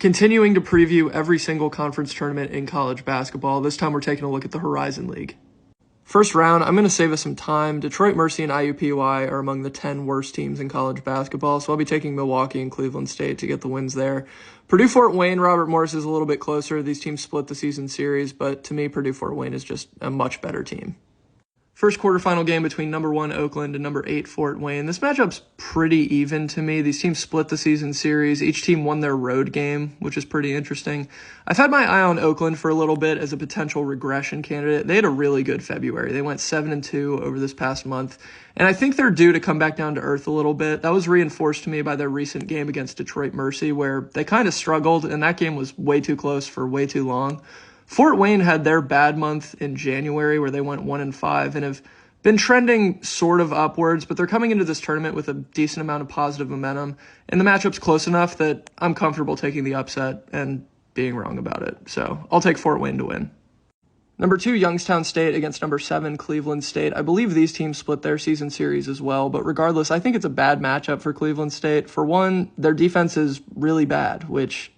Continuing to preview every single conference tournament in college basketball, this time we're taking a look at the Horizon League. First round, I'm going to save us some time. Detroit Mercy and IUPUI are among the 10 worst teams in college basketball, so I'll be taking Milwaukee and Cleveland State to get the wins there. Purdue Fort Wayne, Robert Morris is a little bit closer. These teams split the season series, but to me, Purdue Fort Wayne is just a much better team. First quarterfinal game between number 1 Oakland and number 8 Fort Wayne. This matchup's pretty even to me. These teams split the season series. Each team won their road game, which is pretty interesting. I've had my eye on Oakland for a little bit as a potential regression candidate. They had a really good February. They went 7-2 over this past month, and I think they're due to come back down to earth a little bit. That was reinforced to me by their recent game against Detroit Mercy, where they kind of struggled, and that game was way too close for way too long. Fort Wayne had their bad month in January where they went 1-5 and have been trending sort of upwards, but they're coming into this tournament with a decent amount of positive momentum, and the matchup's close enough that I'm comfortable taking the upset and being wrong about it. So I'll take Fort Wayne to win. Number 2, Youngstown State against number 7, Cleveland State. I believe these teams split their season series as well, but regardless, I think it's a bad matchup for Cleveland State. For one, their defense is really bad, which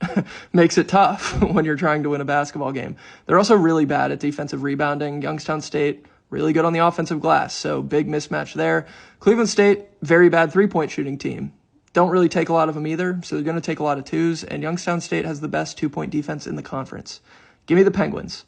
makes it tough when you're trying to win a basketball game. They're also really bad at defensive rebounding. Youngstown State, really good on the offensive glass, so big mismatch there. Cleveland State, very bad three-point shooting team. Don't really take a lot of them either, so they're going to take a lot of twos, and Youngstown State has the best two-point defense in the conference. Give me the Penguins.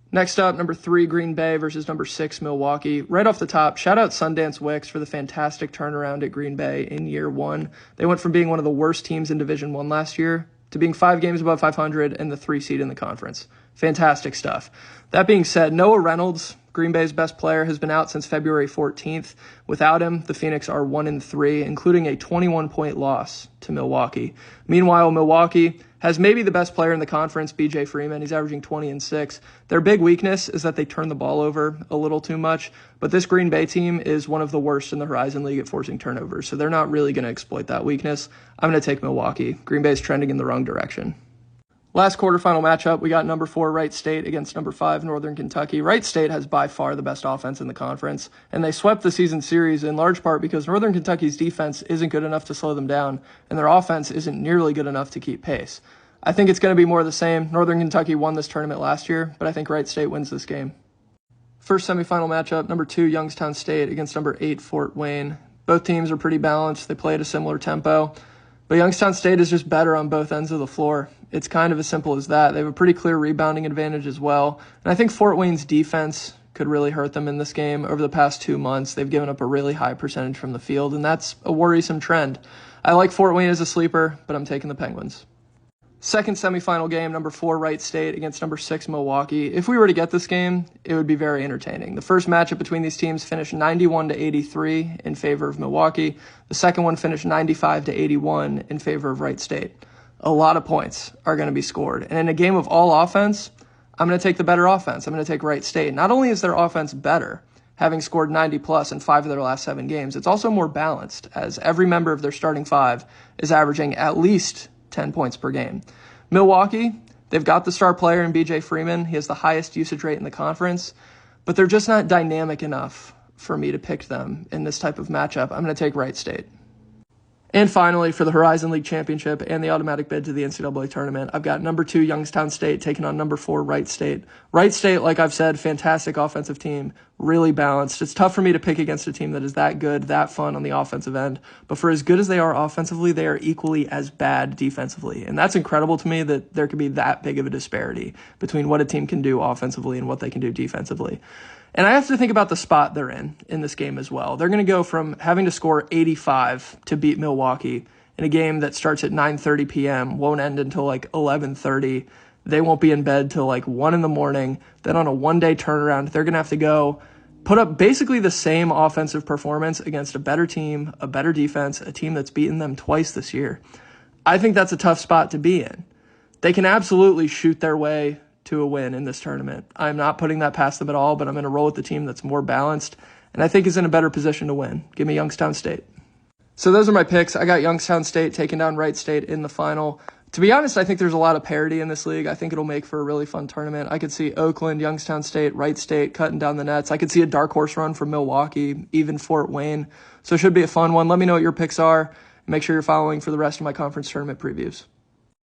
Next up, number 3, Green Bay versus number 6, Milwaukee. Right off the top, shout out Sundance Wicks for the fantastic turnaround at Green Bay in year 1. They went from being one of the worst teams in Division I last year to being 5 games above 500 and the 3 seed in the conference. Fantastic stuff. That being said, Noah Reynolds, Green Bay's best player, has been out since February 14th. Without him, the Phoenix are 1-3, including a 21-point loss to Milwaukee. Meanwhile, Milwaukee has maybe the best player in the conference, BJ Freeman. He's averaging 20-6. Their big weakness is that they turn the ball over a little too much, but this Green Bay team is one of the worst in the Horizon League at forcing turnovers, so they're not really going to exploit that weakness. I'm going to take Milwaukee. Green Bay's trending in the wrong direction. Last quarterfinal matchup, we got number 4 Wright State against number 5 Northern Kentucky. Wright State has by far the best offense in the conference, and they swept the season series in large part because Northern Kentucky's defense isn't good enough to slow them down, and their offense isn't nearly good enough to keep pace. I think it's going to be more of the same. Northern Kentucky won this tournament last year, but I think Wright State wins this game. First semifinal matchup, number 2 Youngstown State against number 8 Fort Wayne. Both teams are pretty balanced. They play at a similar tempo. But Youngstown State is just better on both ends of the floor. It's kind of as simple as that. They have a pretty clear rebounding advantage as well. And I think Fort Wayne's defense could really hurt them in this game. Over the past 2 months, they've given up a really high percentage from the field, and that's a worrisome trend. I like Fort Wayne as a sleeper, but I'm taking the Penguins. Second semifinal game, number 4 Wright State against number 6 Milwaukee. If we were to get this game, it would be very entertaining. The first matchup between these teams finished 91-83 in favor of Milwaukee. The second one finished 95-81 in favor of Wright State. A lot of points are going to be scored. And in a game of all offense, I'm going to take the better offense. I'm going to take Wright State. Not only is their offense better, having scored 90-plus in 5 of their last 7 games, it's also more balanced, as every member of their starting 5 is averaging at least 10 points per game. Milwaukee, they've got the star player in BJ Freeman. He has the highest usage rate in the conference, but they're just not dynamic enough for me to pick them in this type of matchup. I'm going to take Wright State. And finally, for the Horizon League Championship and the automatic bid to the NCAA tournament, I've got number 2 Youngstown State taking on number 4 Wright State. Wright State, like I've said, fantastic offensive team, really balanced. It's tough for me to pick against a team that is that good, that fun on the offensive end. But for as good as they are offensively, they are equally as bad defensively. And that's incredible to me that there could be that big of a disparity between what a team can do offensively and what they can do defensively. And I have to think about the spot they're in this game as well. They're going to go from having to score 85 to beat Milwaukee in a game that starts at 9:30 p.m., won't end until like 11:30. They won't be in bed till like 1 in the morning. Then on a one-day turnaround, they're going to have to go put up basically the same offensive performance against a better team, a better defense, a team that's beaten them twice this year. I think that's a tough spot to be in. They can absolutely shoot their way to a win in this tournament. I'm not putting that past them at all, but I'm going to roll with the team that's more balanced and I think is in a better position to win. Give me Youngstown State. So those are my picks. I got Youngstown State taking down Wright State in the final. To be honest, I think there's a lot of parity in this league. I think it'll make for a really fun tournament. I could see Oakland, Youngstown State, Wright State cutting down the nets. I could see a dark horse run from Milwaukee, even Fort Wayne. So it should be a fun one. Let me know what your picks are. Make sure you're following for the rest of my conference tournament previews.